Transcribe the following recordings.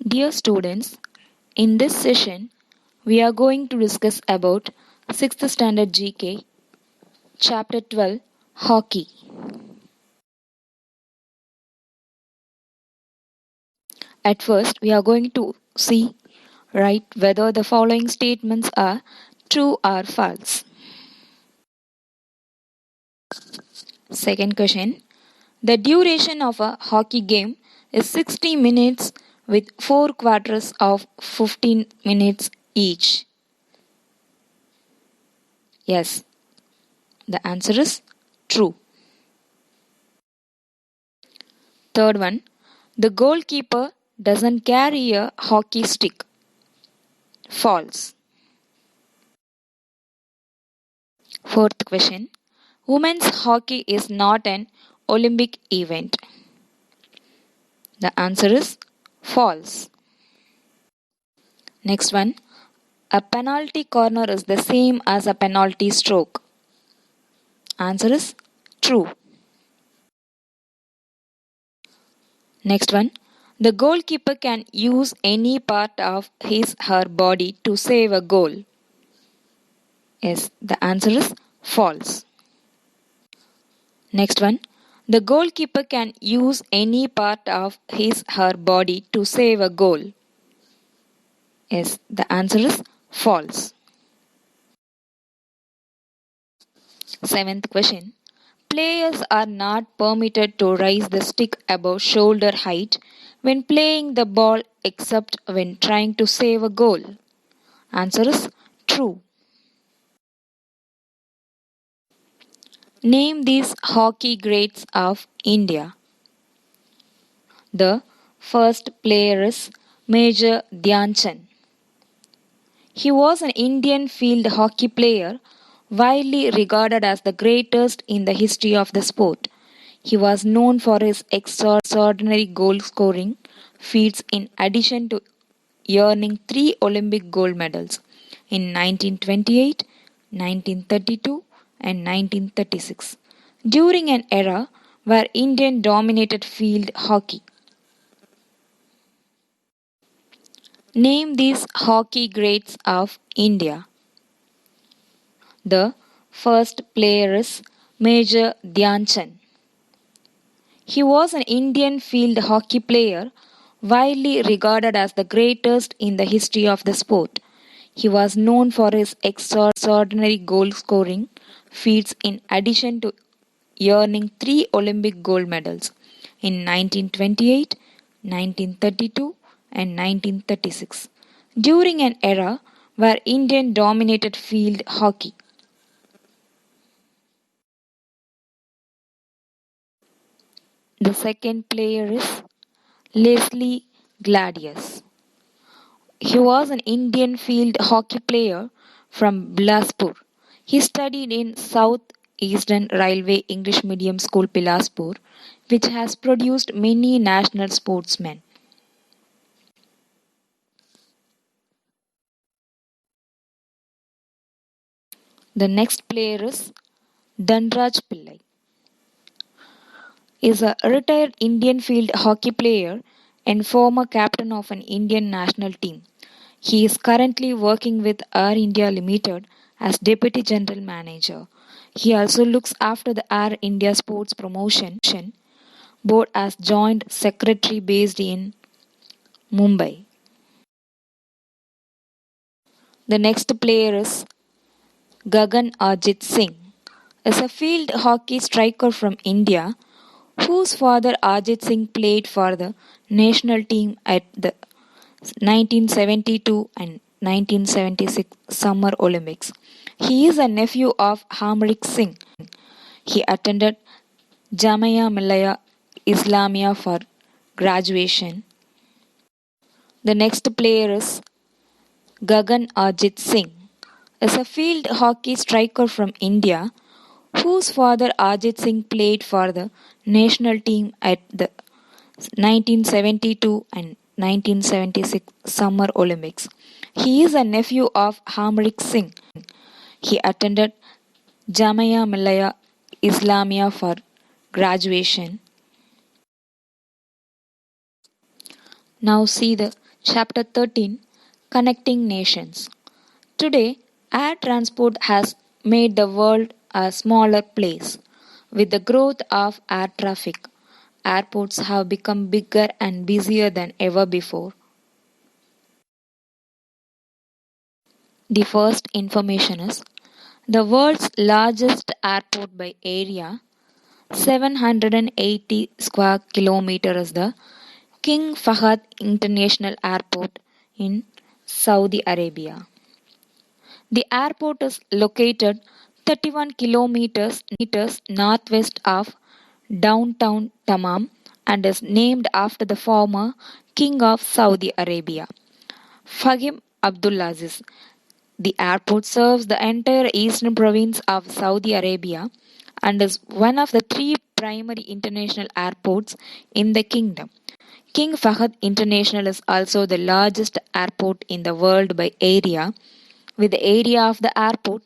Dear students, in this session, we are going to discuss about 6th Standard GK, Chapter 12, Hockey. At first, we are going to see whether the following statements are true or false. Second question, the duration of a hockey game is 60 minutes with 4 quarters of 15 minutes each. Yes, the answer is true. Third one, the goalkeeper doesn't carry a hockey stick. False. Fourth question, women's hockey is not an Olympic event. The answer is false. Next one, a penalty corner is the same as a penalty stroke. Answer is true. Next one, the goalkeeper can use any part of his her body to save a goal. Yes, the answer is false. Next one, the goalkeeper can use any part of his her body to save a goal. Yes, the answer is false. Seventh question, players are not permitted to raise the stick above shoulder height when playing the ball except when trying to save a goal. Answer is true. Name these hockey greats of India. The first player is Major Dhyan Chand. He was an Indian field hockey player, widely regarded as the greatest in the history of the sport. He was known for his extraordinary goal scoring feats in addition to earning 3 Olympic gold medals in 1928, 1932, and 1936, during an era where India dominated field hockey. Name these hockey greats of India. The first player is Major Dhyan Chand. He was an Indian field hockey player, widely regarded as the greatest in the history of the sport. He was known for his extraordinary goal scoring feats in addition to earning 3 Olympic gold medals in 1928, 1932, and 1936, during an era where India dominated field hockey. The second player is Leslie Gladius. He was an Indian field hockey player from Bilaspur. He studied in South Eastern Railway English Medium School Bilaspur, which has produced many national sportsmen. The next player is Dhanraj Pillai. Is a retired Indian field hockey player and former captain of an Indian national team. He is currently working with Air India Limited as Deputy General Manager. He also looks after the Air India Sports Promotion Board as Joint Secretary based in Mumbai. The next player is Gagan Ajit Singh. Is a field hockey striker from India whose father Ajit Singh played for the national team at the 1972 and 1976 Summer Olympics. He is a nephew of Hamrik Singh. He attended Jamia Millia Islamia for graduation. The next player is Gagan Ajit Singh. Is a field hockey striker from India whose father Ajit Singh played for the national team at the 1972 and 1976 Summer Olympics. He is a nephew of Hamrik Singh. He attended Jamia Millia Islamia for graduation. Now see the Chapter 13 Connecting Nations. Today, air transport has made the world a smaller place. With the growth of air traffic, airports have become bigger and busier than ever before. The first information is the world's largest airport by area, 780 square kilometers, is the King Fahd International Airport in Saudi Arabia. The airport is located 31 kilometers northwest of downtown Dammam and is named after the former King of Saudi Arabia, Fahim Abdulaziz. The airport serves the entire eastern province of Saudi Arabia and is one of the three primary international airports in the kingdom. King Fahd International is also the largest airport in the world by area, with the area of the airport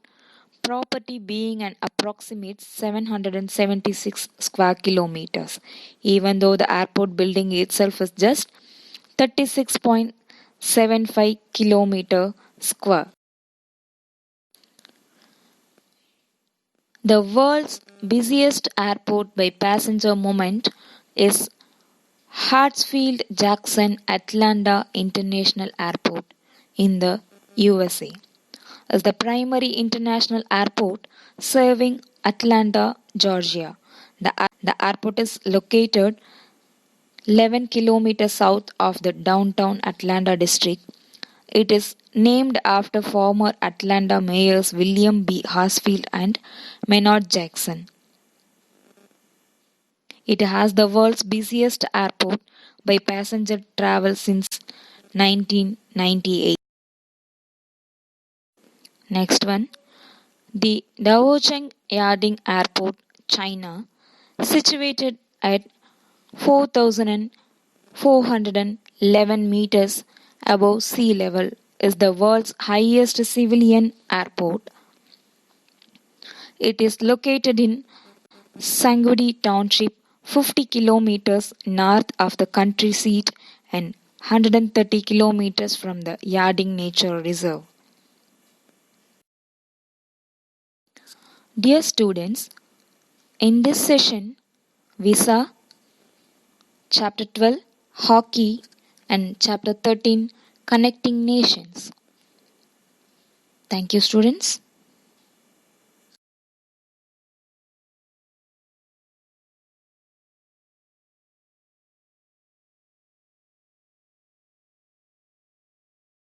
property being an approximate 776 square kilometers, even though the airport building itself is just 36.75 kilometer square. The world's busiest airport by passenger movement is Hartsfield Jackson Atlanta International Airport in the USA. Is the primary international airport serving Atlanta, Georgia. The airport is located 11 kilometers south of the downtown Atlanta district. It is named after former Atlanta mayors William B. Hartsfield and Maynard Jackson. It has the world's busiest airport by passenger travel since 1998. Next one, the Daocheng Yading Airport, China, situated at 4,411 meters above sea level, is the world's highest civilian airport. It is located in Sangudi Township, 50 kilometers north of the country seat and 130 kilometers from the Yading Nature Reserve. Dear students, in this session, we saw Chapter 12 Hockey and Chapter 13 Connecting Nations. Thank you, students.